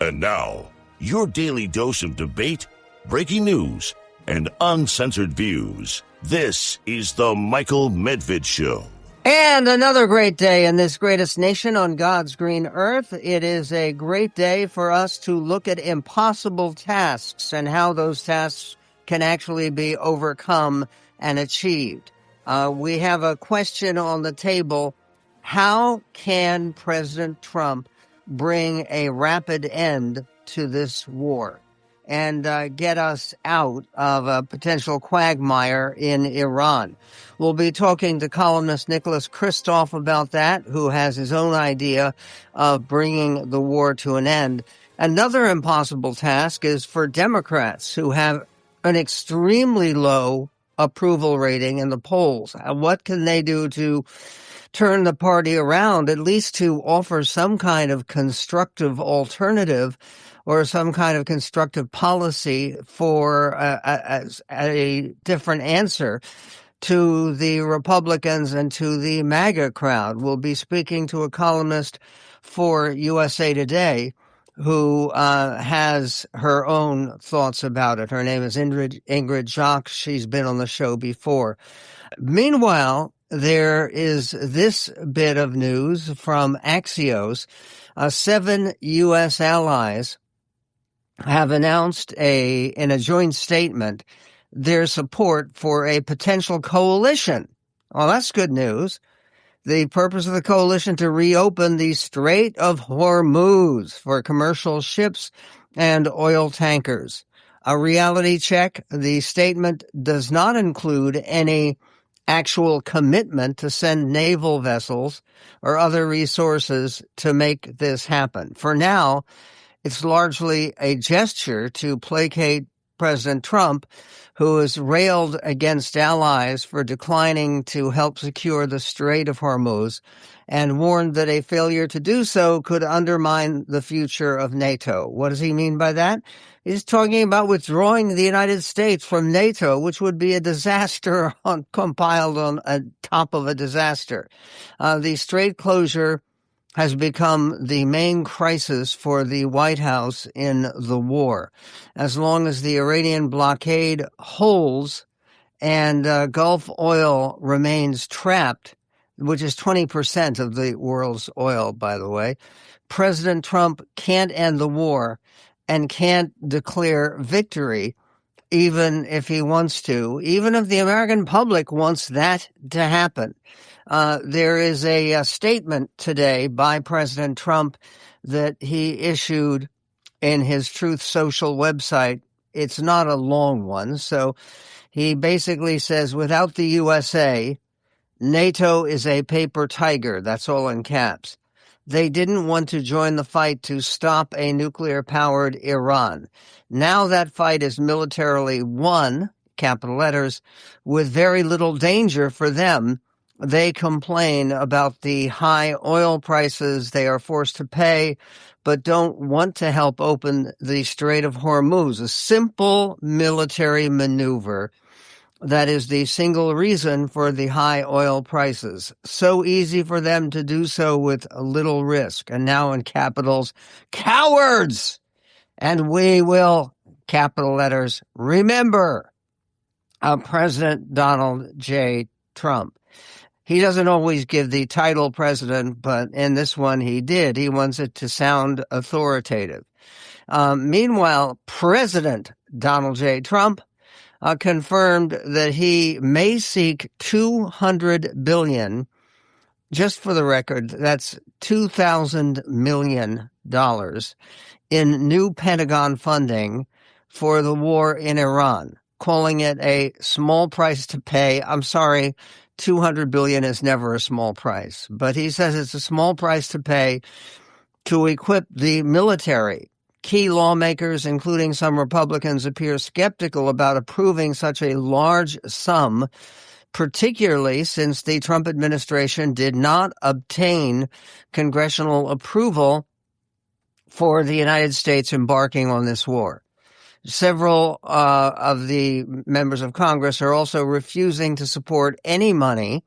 And now, your daily dose of debate, breaking news, and uncensored views. This is the Michael Medved Show. And another great day in this greatest nation on God's green earth. It is a great day for us to look at impossible tasks and how those tasks can actually be overcome and achieved. We have a question on the table. How can President Trump bring a rapid end to this war and get us out of a potential quagmire in Iran? We'll be talking to columnist Nicholas Kristof about that, who has his own idea of bringing the war to an end. Another impossible task is for Democrats, who have an extremely low approval rating in the polls. What can they do to turn the party around, at least to offer some kind of constructive alternative or some kind of constructive policy for a different answer to the Republicans and to the MAGA crowd? We'll be speaking to a columnist for USA Today who has her own thoughts about it. Her name is Ingrid Jacques. She's been on the show before. Meanwhile, there is this bit of news from Axios. 7 U.S. allies have announced in a joint statement their support for a potential coalition. Well, that's good news. The purpose of the coalition to reopen the Strait of Hormuz for commercial ships and oil tankers. A reality check, the statement does not include any actual commitment to send naval vessels or other resources to make this happen. For now, it's largely a gesture to placate President Trump, who has railed against allies for declining to help secure the Strait of Hormuz and warned that a failure to do so could undermine the future of NATO. What does he mean by that? He's talking about withdrawing the United States from NATO, which would be a disaster compiled on top of a disaster. The strait closure has become the main crisis for the White House in the war. As long as the Iranian blockade holds and Gulf oil remains trapped, which is 20% of the world's oil, by the way, President Trump can't end the war and can't declare victory, even if he wants to, even if the American public wants that to happen. There is a statement today by President Trump that he issued in his Truth Social website. It's not a long one. So he basically says, without the USA, NATO is a paper tiger. That's all in caps. They didn't want to join the fight to stop a nuclear-powered Iran. Now that fight is militarily won, capital letters, with very little danger for them. They complain about the high oil prices they are forced to pay, but don't want to help open the Strait of Hormuz, a simple military maneuver that is the single reason for the high oil prices. So easy for them to do so with little risk. And now in capitals, cowards! And we will, capital letters, remember President Donald J. Trump. He doesn't always give the title president, but in this one he did. He wants it to sound authoritative. Meanwhile, President Donald J. Trump confirmed that he may seek $200 billion. Just for the record, that's $2,000 million in new Pentagon funding for the war in Iran, calling it a small price to pay. I'm sorry, $200 billion is never a small price, but he says it's a small price to pay to equip the military. Key lawmakers, including some Republicans, appear skeptical about approving such a large sum, particularly since the Trump administration did not obtain congressional approval for the United States embarking on this war. Several of the members of Congress are also refusing to support any money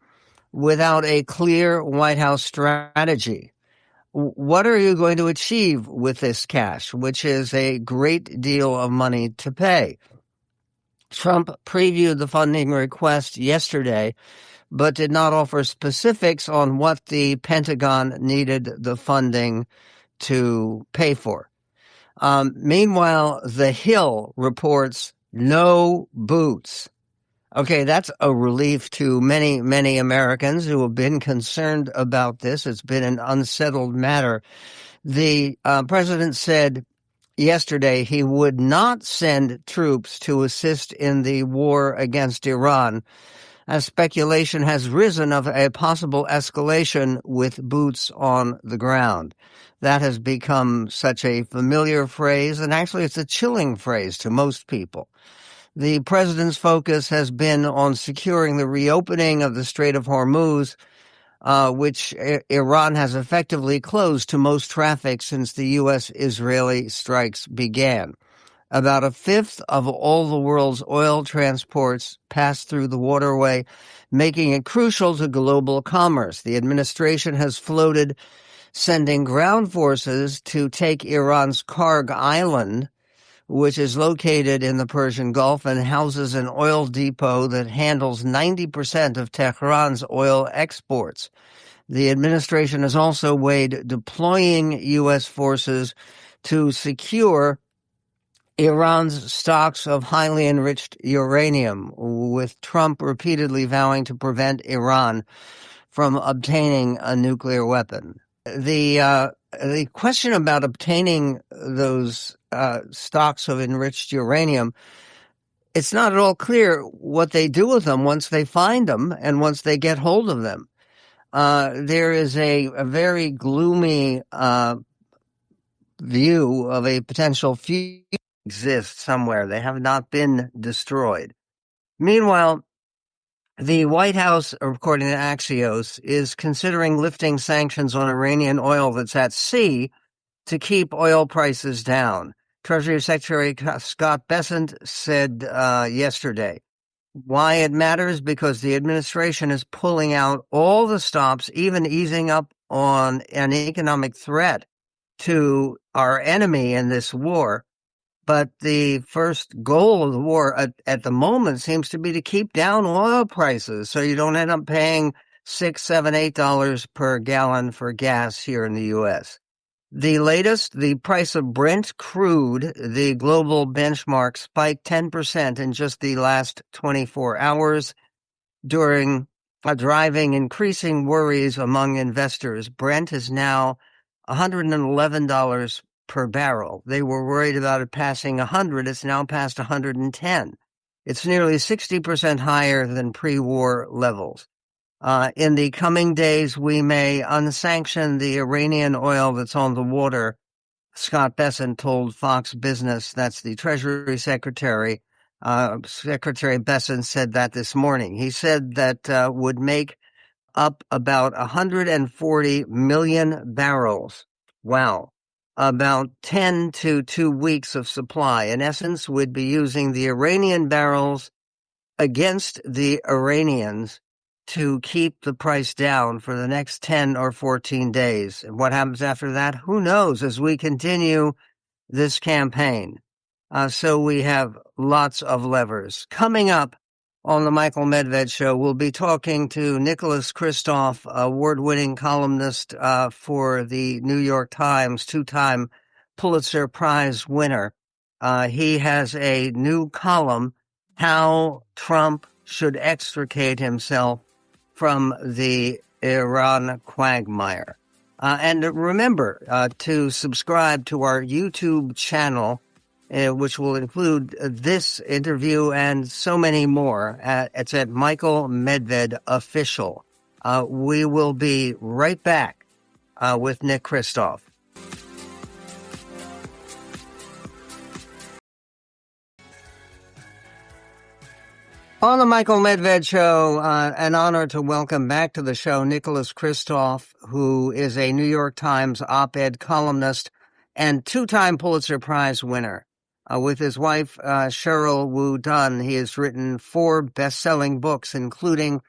without a clear White House strategy. What are you going to achieve with this cash, which is a great deal of money to pay? Trump previewed the funding request yesterday, but did not offer specifics on what the Pentagon needed the funding to pay for. Meanwhile, The Hill reports no boots. Okay, that's a relief to many, many Americans who have been concerned about this. It's been an unsettled matter. The president said yesterday he would not send troops to assist in the war against Iran, as speculation has risen of a possible escalation with boots on the ground. That has become such a familiar phrase, and actually it's a chilling phrase to most people. The president's focus has been on securing the reopening of the Strait of Hormuz, which Iran has effectively closed to most traffic since the U.S.-Israeli strikes began. About a fifth of all the world's oil transports pass through the waterway, making it crucial to global commerce. The administration has floated sending ground forces to take Iran's Karg Island, which is located in the Persian Gulf and houses an oil depot that handles 90% of Tehran's oil exports. The administration has also weighed deploying U.S. forces to secure Iran's stocks of highly enriched uranium, with Trump repeatedly vowing to prevent Iran from obtaining a nuclear weapon. The question about obtaining those stocks of enriched uranium, it's not at all clear what they do with them once they find them and once they get hold of them. There is a very gloomy view of a potential future exists somewhere. They have not been destroyed. Meanwhile, the White House, according to Axios, is considering lifting sanctions on Iranian oil that's at sea to keep oil prices down. Treasury Secretary Scott Bessent said yesterday, why it matters, because the administration is pulling out all the stops, even easing up on an economic threat to our enemy in this war. But the first goal of the war at the moment seems to be to keep down oil prices so you don't end up paying $6, $7, $8 per gallon for gas here in the U.S. The latest, the price of Brent crude, the global benchmark, spiked 10% in just the last 24 hours, driving increasing worries among investors. Brent is now $111 per barrel. They were worried about it passing 100. It's now past 110. It's nearly 60% higher than pre-war levels. In the coming days, we may unsanction the Iranian oil that's on the water, Scott Bessent told Fox Business. That's the Treasury Secretary. Secretary Bessent said that this morning. He said that would make up about 140 million barrels. Wow. About 10 to 2 weeks of supply. In essence, we'd be using the Iranian barrels against the Iranians to keep the price down for the next 10 or 14 days. And what happens after that? Who knows, as we continue this campaign. So we have lots of levers. Coming up on the Michael Medved Show, we'll be talking to Nicholas Kristof, award-winning columnist for the New York Times, two-time Pulitzer Prize winner. He has a new column, How Trump Should Extricate Himself from the Iran Quagmire. And remember to subscribe to our YouTube channel, which will include this interview and so many more. It's at Michael Medved Official. We will be right back with Nick Kristof. On the Michael Medved Show, an honor to welcome back to the show Nicholas Kristof, who is a New York Times op-ed columnist and two-time Pulitzer Prize winner. With his wife, Cheryl Wu Dunn, he has written 4 best-selling books, including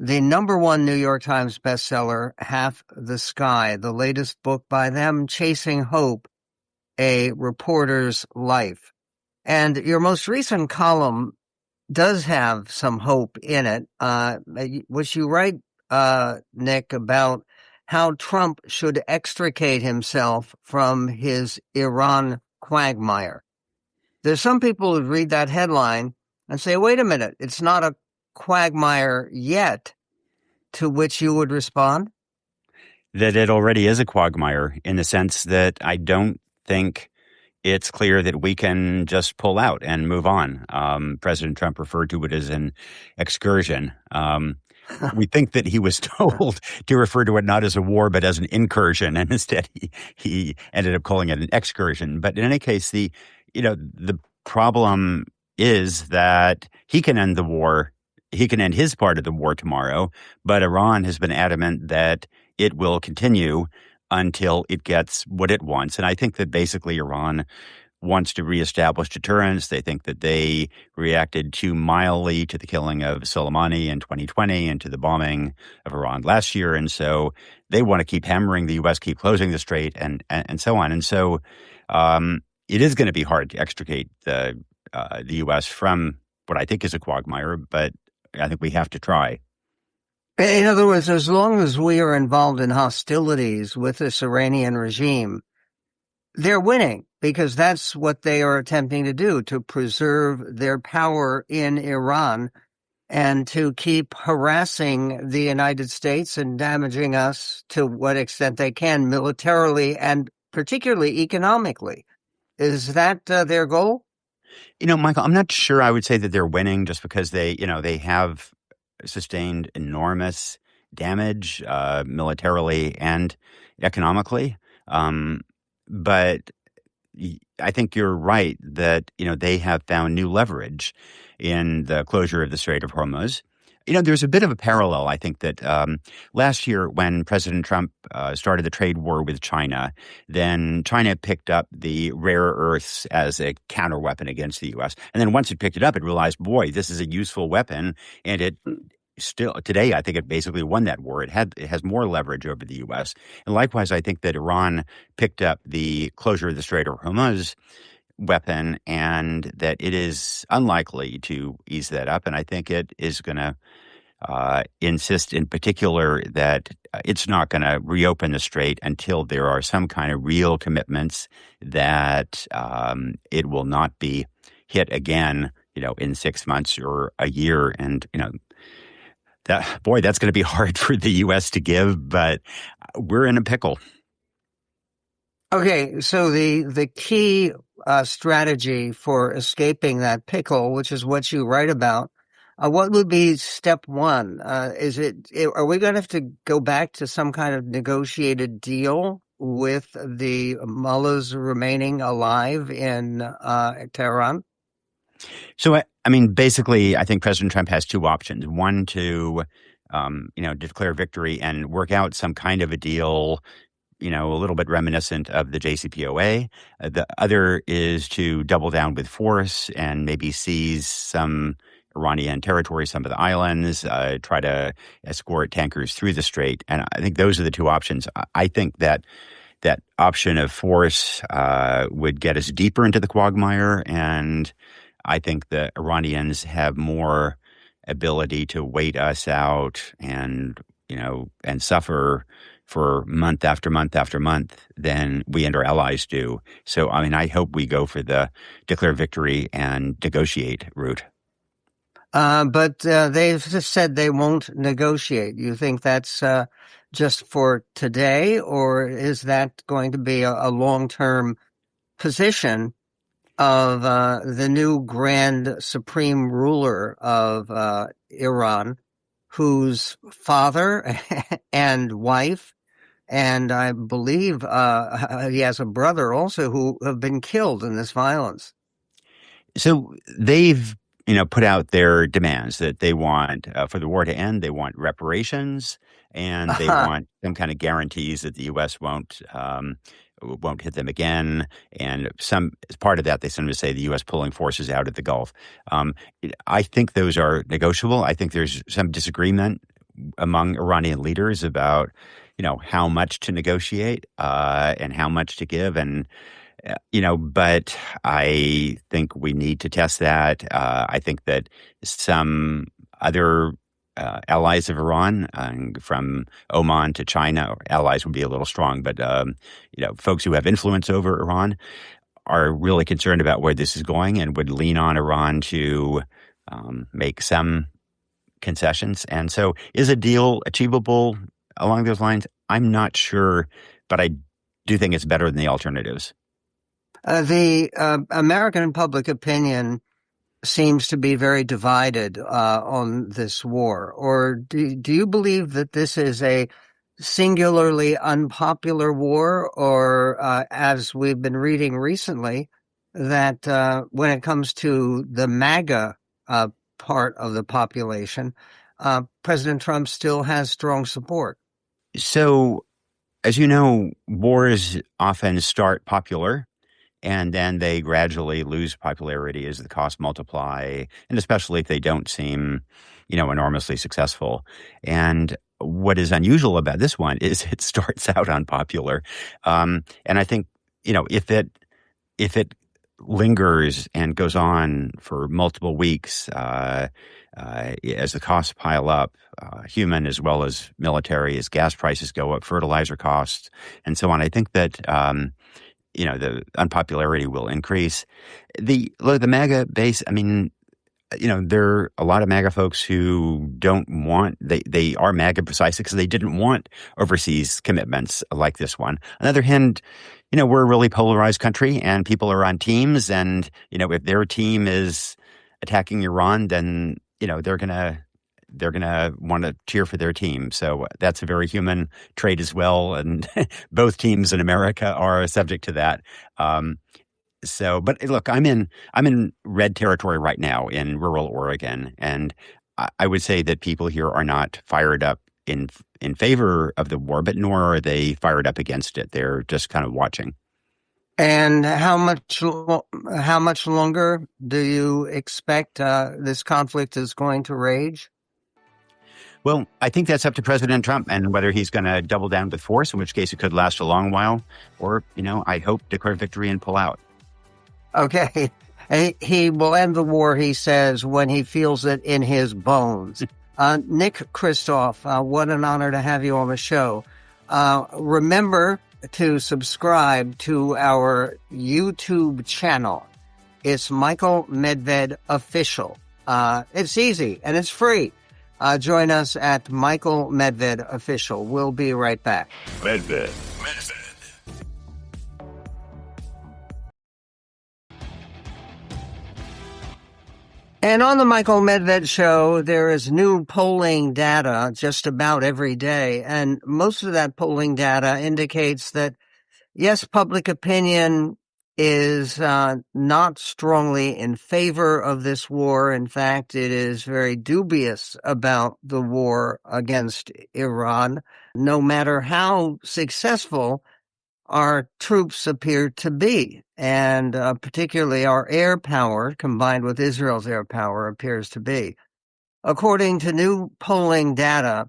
the number one New York Times bestseller, Half the Sky, the latest book by them, Chasing Hope, A Reporter's Life. And your most recent column does have some hope in it, which you write, Nick, about how Trump should extricate himself from his Iran quagmire. There's some people who read that headline and say, wait a minute, it's not a quagmire yet, to which you would respond? That it already is a quagmire in the sense that I don't think it's clear that we can just pull out and move on. President Trump referred to it as an excursion. We think that he was told to refer to it not as a war, but as an incursion, and instead he ended up calling it an excursion. But in any case, the problem is that he can end the war. He can end his part of the war tomorrow, but Iran has been adamant that it will continue until it gets what it wants. And I think that basically Iran wants to reestablish deterrence. They think that they reacted too mildly to the killing of Soleimani in 2020 and to the bombing of Iran last year. And so they want to keep hammering the U.S., keep closing the strait, and so on. And so it is going to be hard to extricate the U.S. from what I think is a quagmire, but I think we have to try. In other words, as long as we are involved in hostilities with this Iranian regime, they're winning because that's what they are attempting to do, to preserve their power in Iran and to keep harassing the United States and damaging us to what extent they can militarily and particularly economically. Is that their goal? Michael, I'm not sure I would say that they're winning just because they have sustained enormous damage militarily and economically. But I think you're right that, they have found new leverage in the closure of the Strait of Hormuz. There's a bit of a parallel, I think, that last year when President Trump started the trade war with China, then China picked up the rare earths as a counterweapon against the U.S. And then once it picked it up, it realized, boy, this is a useful weapon. And it still, today, I think it basically won that war. It has more leverage over the U.S. And likewise, I think that Iran picked up the closure of the Strait of Hormuz weapon and that it is unlikely to ease that up. And I think it is going to insist in particular that it's not going to reopen the strait until there are some kind of real commitments that it will not be hit again, in 6 months or a year. And, that's going to be hard for the U.S. to give, but we're in a pickle. Okay, so the key strategy for escaping that pickle, which is what you write about, what would be step one? Are we going to have to go back to some kind of negotiated deal with the mullahs remaining alive in Tehran? So, basically, I think President Trump has two options. One, to, declare victory and work out some kind of a deal, a little bit reminiscent of the JCPOA. The other is to double down with force and maybe seize some Iranian territory, some of the islands, try to escort tankers through the strait. And I think those are the two options. I think that option of force would get us deeper into the quagmire, and I think the Iranians have more ability to wait us out and suffer for month after month after month than we and our allies do. So, I hope we go for the declare victory and negotiate route. But they've just said they won't negotiate. You think that's just for today, or is that going to be a long-term position of the new grand supreme ruler of Iran, whose father and wife, and I believe he has a brother also, who have been killed in this violence? So they've put out their demands that they want for the war to end. They want reparations, and they want some kind of guarantees that the U.S. won't hit them again. And as part of that, they sometimes say the U.S. pulling forces out of the Gulf. I think those are negotiable. I think there's some disagreement among Iranian leaders about, how much to negotiate and how much to give. And, but I think we need to test that. I think that some other allies of Iran, from Oman to China, allies would be a little strong, but, folks who have influence over Iran are really concerned about where this is going and would lean on Iran to make some concessions. And so is a deal achievable along those lines? I'm not sure, but I do think it's better than the alternatives. The American public opinion seems to be very divided on this war. Or do you believe that this is a singularly unpopular war, or as we've been reading recently, that when it comes to the MAGA part of the population, President Trump still has strong support? So, as you know, wars often start popular, and then they gradually lose popularity as the costs multiply, and especially if they don't seem, enormously successful. And what is unusual about this one is it starts out unpopular. And I think, if it lingers and goes on for multiple weeks, as the costs pile up, human as well as military, as gas prices go up, fertilizer costs, and so on, I think that the unpopularity will increase. The MAGA base, there are a lot of MAGA folks who don't want, they are MAGA precisely because they didn't want overseas commitments like this one. On the other hand, we're a really polarized country and people are on teams, and, if their team is attacking Iran, then, they're going to want to cheer for their team. So that's a very human trait as well. And both teams in America are subject to that. But look, I'm in red territory right now in rural Oregon, and I would say that people here are not fired up in favor of the war, but nor are they fired up against it. They're just kind of watching. And how much longer do you expect this conflict is going to rage? Well, I think that's up to President Trump and whether he's going to double down with force, in which case it could last a long while, or, I hope declare victory and pull out. Okay. He will end the war, he says, when he feels it in his bones. Nick Kristof, what an honor to have you on the show. Remember to subscribe to our YouTube channel. It's Michael Medved Official. It's easy and it's free. Join us at Michael Medved Official. We'll be right back. Medved. And on the Michael Medved Show, there is new polling data just about every day. And most of that polling data indicates that, yes, public opinion is not strongly in favor of this war. In fact, it is very dubious about the war against Iran, no matter how successful our troops appear to be. And particularly our air power, combined with Israel's air power, appears to be. According to new polling data,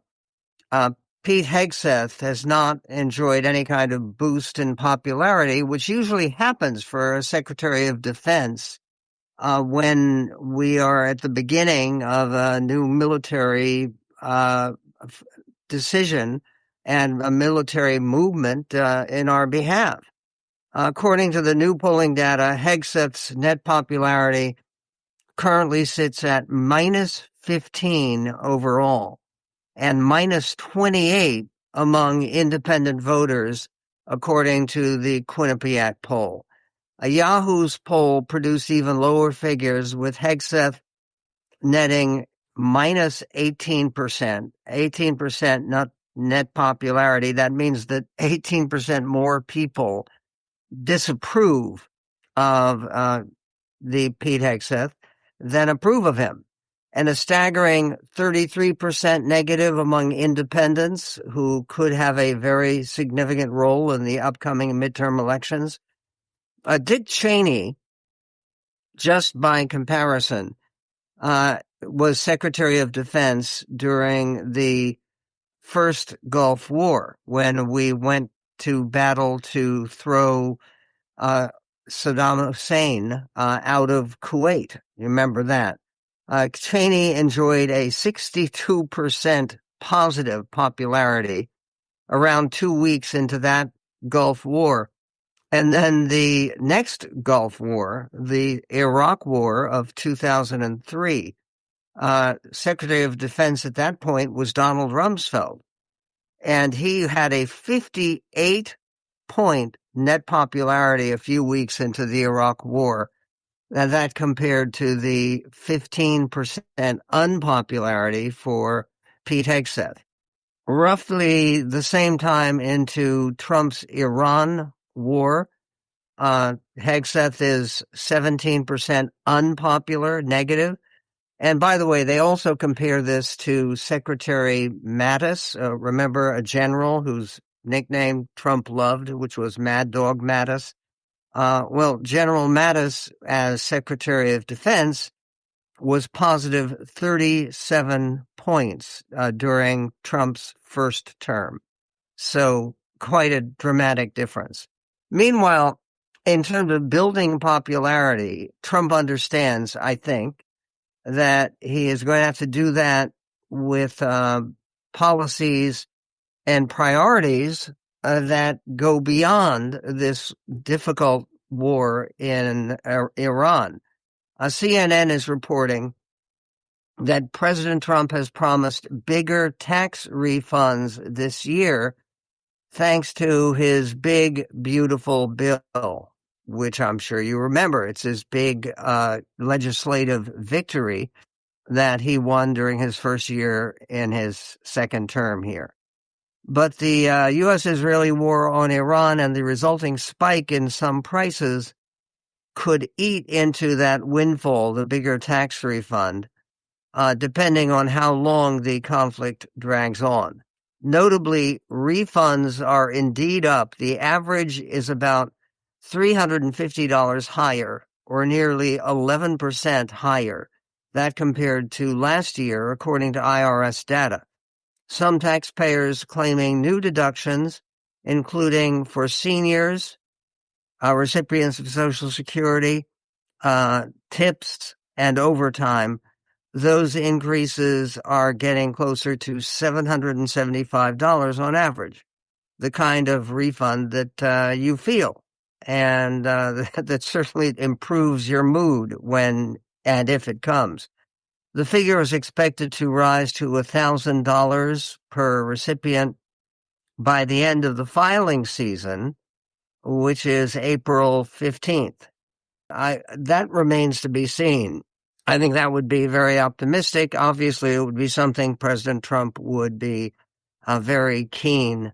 Pete Hegseth has not enjoyed any kind of boost in popularity, which usually happens for a Secretary of Defense when we are at the beginning of a new military decision and a military movement in our behalf. According to the new polling data, Hegseth's net popularity currently sits at minus 15 overall and minus 28 among independent voters, according to the Quinnipiac poll. Yahoo's poll produced even lower figures, with Hegseth netting minus 18%. 18% not net popularity. That means that 18% more people disapprove of the Pete Hegseth than approve of him. And a staggering 33% negative among independents who could have a very significant role in the upcoming midterm elections. Dick Cheney, just by comparison, was Secretary of Defense during the first Gulf War, when we went to battle to throw Saddam Hussein out of Kuwait. You remember that? Cheney enjoyed a 62% positive popularity around 2 weeks into that Gulf War. And then the next Gulf War, the Iraq War of 2003, Secretary of Defense at that point was Donald Rumsfeld. And he had a 58-point net popularity a few weeks into the Iraq War. And that compared to the 15% unpopularity for Pete Hegseth. Roughly the same time into Trump's Iran war, Hegseth is 17% unpopular, negative. And by the way, they also compare this to Secretary Mattis, remember, a general whose nickname Trump loved, which was Mad Dog Mattis. Well, General Mattis, as Secretary of Defense, was positive 37 points during Trump's first term. So quite a dramatic difference. Meanwhile, in terms of building popularity, Trump understands, I think, that he is going to have to do that with policies and priorities that go beyond this difficult war in Iran. CNN is reporting that President Trump has promised bigger tax refunds this year thanks to his big, beautiful bill, which I'm sure you remember. It's his big legislative victory that he won during his first year in his second term here. But the U.S.-Israeli war on Iran and the resulting spike in some prices could eat into that windfall, the bigger tax refund, depending on how long the conflict drags on. Notably, refunds are indeed up. The average is about $350 higher, or nearly 11% higher. That compared to last year, according to IRS data. Some taxpayers claiming new deductions, including for seniors, recipients of Social Security, tips, and overtime. Those increases are getting closer to $775 on average, the kind of refund that you feel, and that certainly improves your mood when and if it comes. The figure is expected to rise to $1,000 per recipient by the end of the filing season, which is April 15th. That remains to be seen. I think that would be very optimistic. Obviously, it would be something President Trump would be very keen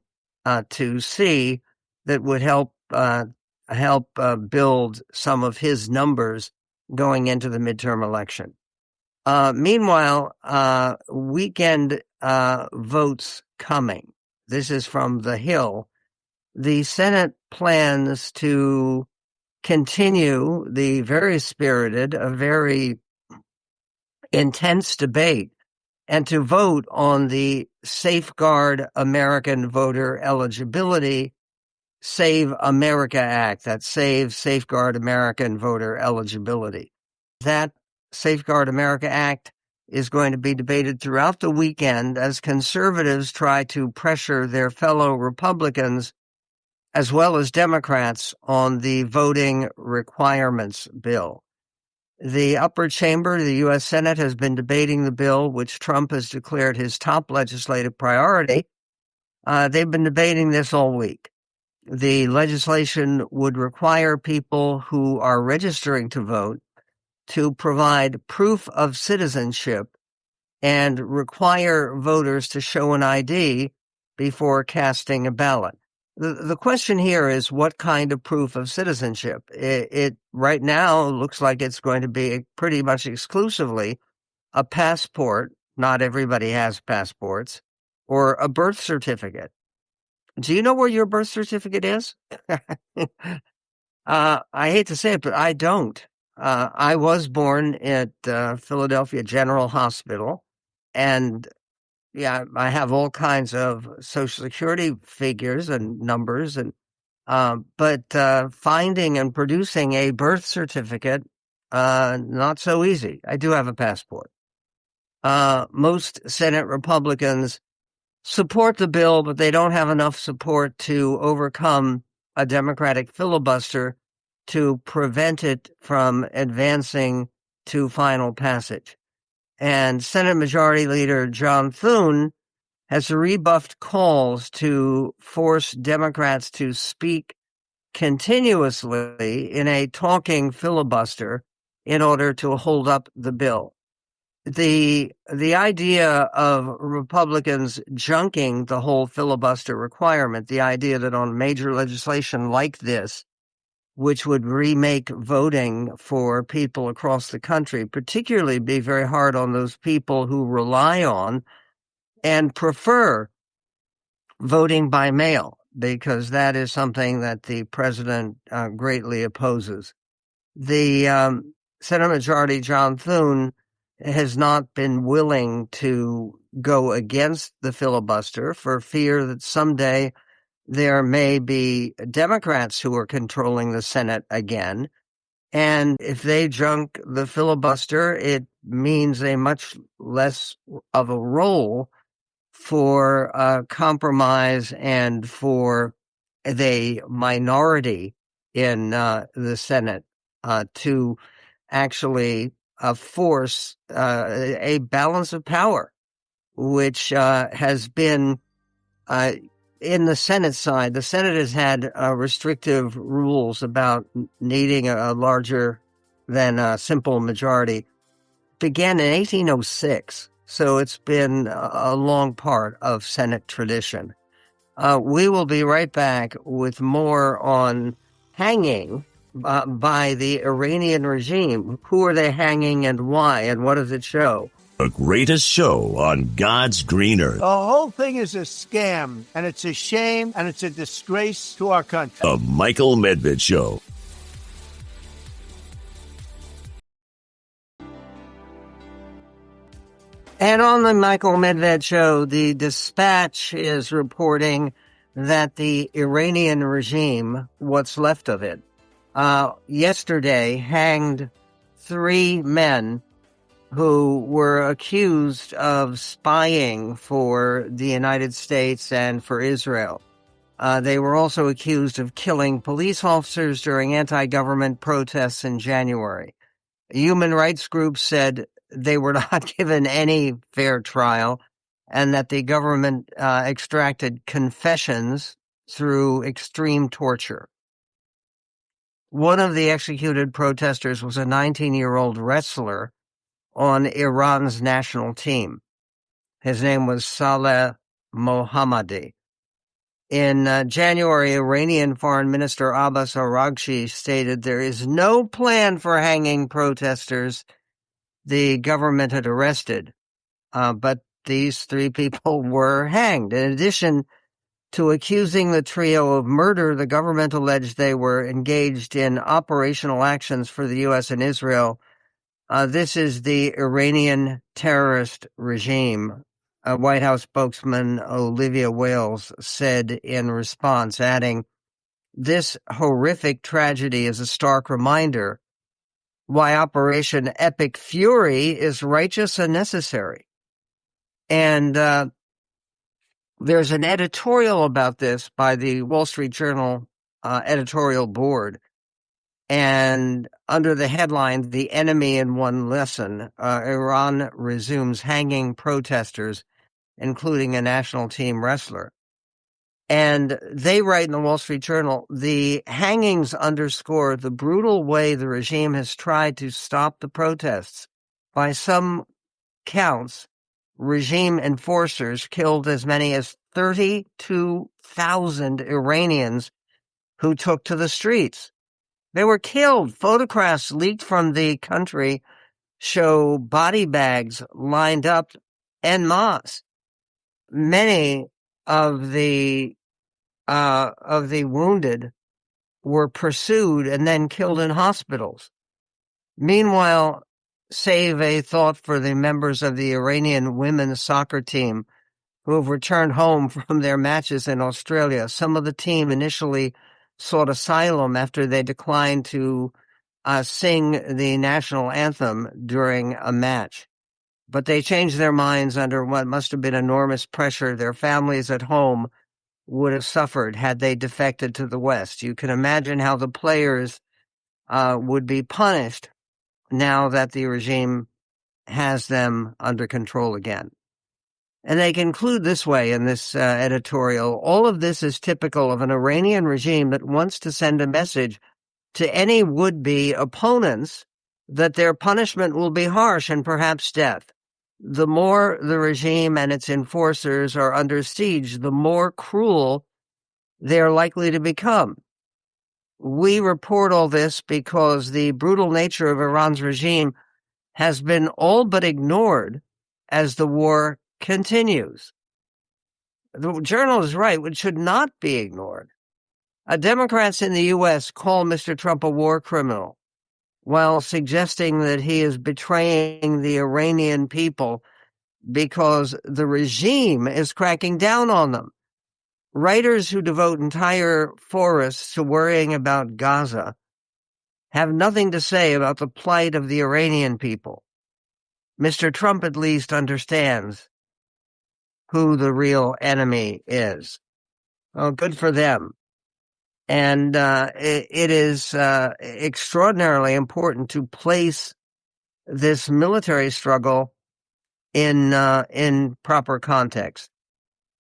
to see, that would help build some of his numbers going into the midterm election. Meanwhile, weekend votes coming. This is from The Hill. The Senate plans to continue the very spirited, very intense debate and to vote on the Safeguard American Voter Eligibility, Save America Act, that Safeguard American Voter Eligibility. That Safeguard America Act is going to be debated throughout the weekend as conservatives try to pressure their fellow Republicans as well as Democrats on the voting requirements bill. The upper chamber, the U.S. Senate, has been debating the bill, which Trump has declared his top legislative priority. They've been debating this all week. The legislation would require people who are registering to vote to provide proof of citizenship and require voters to show an ID before casting a ballot. The question here is, what kind of proof of citizenship? It right now looks like it's going to be pretty much exclusively a passport. Not everybody has passports, or a birth certificate. Do you know where your birth certificate is? I hate to say it, but I don't. I was born at Philadelphia General Hospital, and yeah, I have all kinds of Social Security figures and numbers, and but finding and producing a birth certificate, not so easy. I do have a passport. Most Senate Republicans support the bill, but they don't have enough support to overcome a Democratic filibuster to prevent it from advancing to final passage. And Senate Majority Leader John Thune has rebuffed calls to force Democrats to speak continuously in a talking filibuster in order to hold up the bill. The idea of Republicans junking the whole filibuster requirement, the idea that on major legislation like this, which would remake voting for people across the country, particularly be very hard on those people who rely on and prefer voting by mail, because that is something that the president greatly opposes. The Senate Majority John Thune has not been willing to go against the filibuster for fear that someday there may be Democrats who are controlling the Senate again. And if they junk the filibuster, it means a much less of a role for compromise and for the minority in the Senate to actually force a balance of power, which has been in the Senate side. The Senate has had restrictive rules about needing a larger than a simple majority. Began in 1806, so it's been a long part of Senate tradition. We will be right back with more on hanging by the Iranian regime. Who are they hanging and why, and what does it show? The greatest show on God's green earth. The whole thing is a scam, and it's a shame, and it's a disgrace to our country. The Michael Medved Show. And on the Michael Medved Show, the Dispatch is reporting that the Iranian regime, what's left of it, yesterday hanged 3 men who were accused of spying for the United States and for Israel. They were also accused of killing police officers during anti-government protests in January. Human rights groups said they were not given any fair trial and that the government extracted confessions through extreme torture. One of the executed protesters was a 19-year-old wrestler on Iran's national team. His name was Saleh Mohammadi. In January, Iranian Foreign Minister Abbas Araghchi stated there is no plan for hanging protesters the government had arrested, but these 3 people were hanged. In addition to accusing the trio of murder, the government alleged they were engaged in operational actions for the U.S. and Israel. This is the Iranian terrorist regime, White House spokesman Olivia Wales said in response, adding, "This horrific tragedy is a stark reminder why Operation Epic Fury is righteous and necessary." And there's an editorial about this by the Wall Street Journal editorial board. And under the headline, "The Enemy in One Lesson," Iran resumes hanging protesters, including a national team wrestler. And they write in the Wall Street Journal, "The hangings underscore the brutal way the regime has tried to stop the protests. By some counts, regime enforcers killed as many as 32,000 Iranians who took to the streets. They were killed. Photographs leaked from the country show body bags lined up en masse. Many of the wounded were pursued and then killed in hospitals. Meanwhile, save a thought for the members of the Iranian women's soccer team who have returned home from their matches in Australia. Some of the team initially sought asylum after they declined to sing the national anthem during a match. But they changed their minds under what must have been enormous pressure their families at home would have suffered had they defected to the West. You can imagine how the players would be punished now that the regime has them under control again. And they conclude this way in this editorial: all of this is typical of an Iranian regime that wants to send a message to any would-be opponents that their punishment will be harsh and perhaps death. The more the regime and its enforcers are under siege, the more cruel they are likely to become. We report all this because the brutal nature of Iran's regime has been all but ignored as the war continues. The journal is right, it should not be ignored. Democrats in the U.S. call Mr. Trump a war criminal, while suggesting that he is betraying the Iranian people because the regime is cracking down on them. Writers who devote entire forests to worrying about Gaza have nothing to say about the plight of the Iranian people. Mr. Trump at least understands who the real enemy is. Well, good for them. And it is extraordinarily important to place this military struggle in proper context.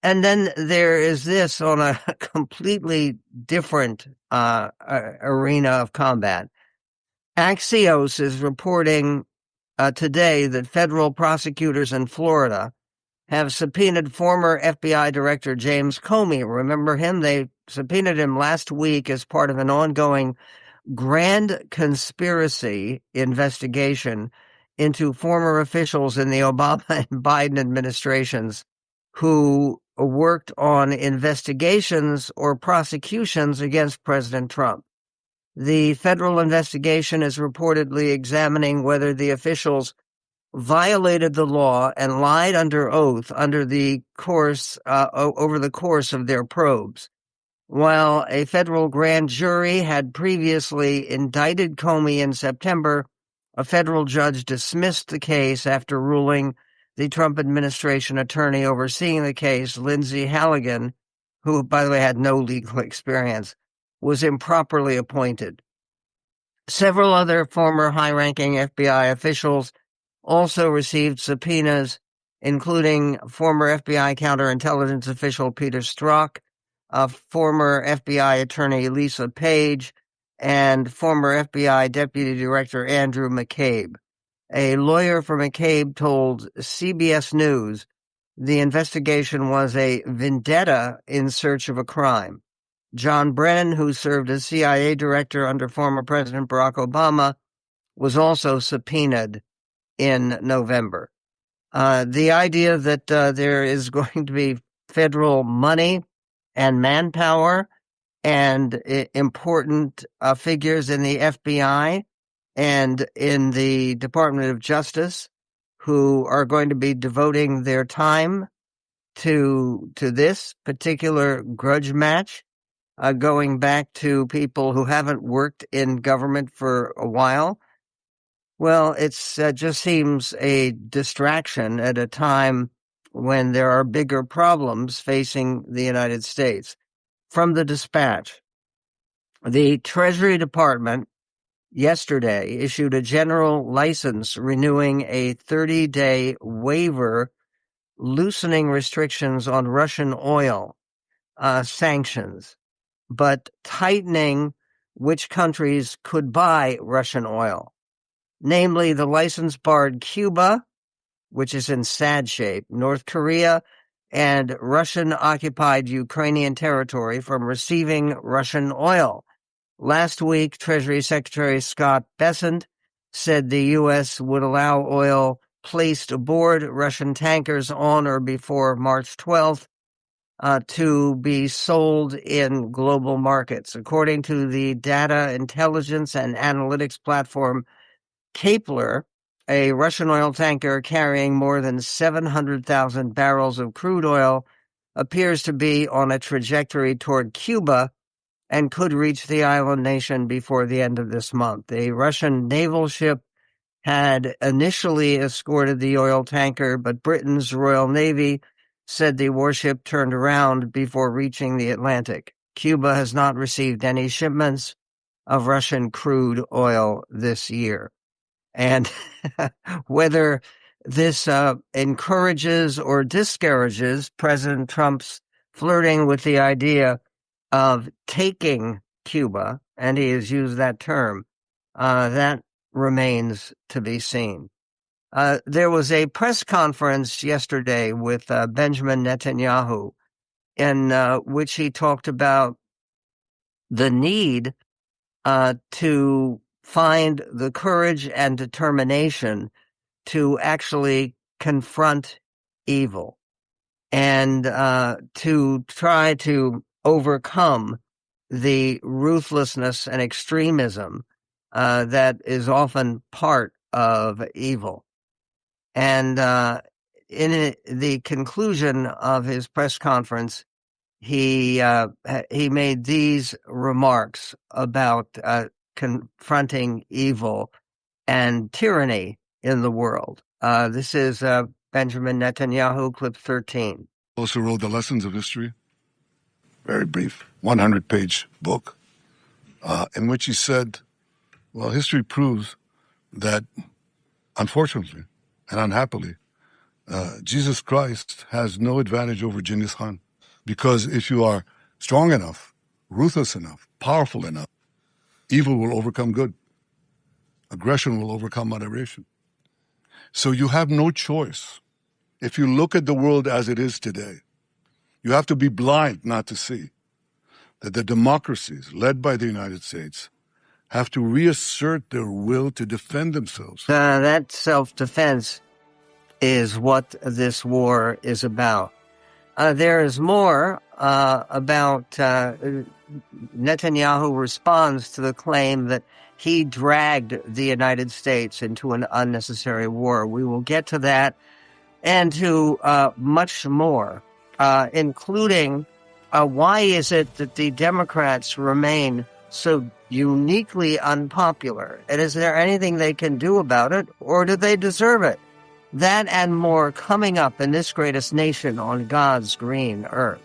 And then there is this on a completely different arena of combat. Axios is reporting today that federal prosecutors in Florida have subpoenaed former FBI Director James Comey. Remember him? They subpoenaed him last week as part of an ongoing grand conspiracy investigation into former officials in the Obama and Biden administrations who worked on investigations or prosecutions against President Trump. The federal investigation is reportedly examining whether the officials violated the law and lied under oath over the course of their probes. While a federal grand jury had previously indicted Comey in September, a federal judge dismissed the case after ruling the Trump administration attorney overseeing the case, Lindsay Halligan, who, by the way, had no legal experience, was improperly appointed. Several other former high-ranking FBI officials also received subpoenas, including former FBI counterintelligence official Peter Strzok, former FBI attorney Lisa Page, and former FBI Deputy Director Andrew McCabe. A lawyer for McCabe told CBS News the investigation was a vendetta in search of a crime. John Brennan, who served as CIA director under former President Barack Obama, was also subpoenaed in November. The idea that there is going to be federal money and manpower and important figures in the FBI and in the Department of Justice who are going to be devoting their time to this particular grudge match, going back to people who haven't worked in government for a while. Well, it's just seems a distraction at a time when there are bigger problems facing the United States. From the Dispatch, the Treasury Department yesterday issued a general license renewing a 30-day waiver loosening restrictions on Russian oil sanctions, but tightening which countries could buy Russian oil. Namely, the license barred Cuba, which is in sad shape, North Korea, and Russian-occupied Ukrainian territory from receiving Russian oil. Last week, Treasury Secretary Scott Bessent said the U.S. would allow oil placed aboard Russian tankers on or before March 12th to be sold in global markets. According to the data intelligence and analytics platform Kepler, a Russian oil tanker carrying more than 700,000 barrels of crude oil, appears to be on a trajectory toward Cuba and could reach the island nation before the end of this month. A Russian naval ship had initially escorted the oil tanker, but Britain's Royal Navy said the warship turned around before reaching the Atlantic. Cuba has not received any shipments of Russian crude oil this year. And whether this encourages or discourages President Trump's flirting with the idea of taking Cuba, and he has used that term, that remains to be seen. There was a press conference yesterday with Benjamin Netanyahu in which he talked about the need to find the courage and determination to actually confront evil and to try to overcome the ruthlessness and extremism that is often part of evil. And in the conclusion of his press conference, he made these remarks about confronting evil and tyranny in the world. This is Benjamin Netanyahu, clip 13. Also wrote The Lessons of History, very brief, 100-page book, in which he said, well, history proves that, unfortunately and unhappily, Jesus Christ has no advantage over Genghis Khan. Because if you are strong enough, ruthless enough, powerful enough, evil will overcome good. Aggression will overcome moderation. So you have no choice. If you look at the world as it is today, you have to be blind not to see that the democracies led by the United States have to reassert their will to defend themselves. That self-defense is what this war is about. There is more about Netanyahu responds to the claim that he dragged the United States into an unnecessary war. We will get to that and to much more, including why is it that the Democrats remain so uniquely unpopular? And is there anything they can do about it, or do they deserve it? That and more coming up in this greatest nation on God's green earth.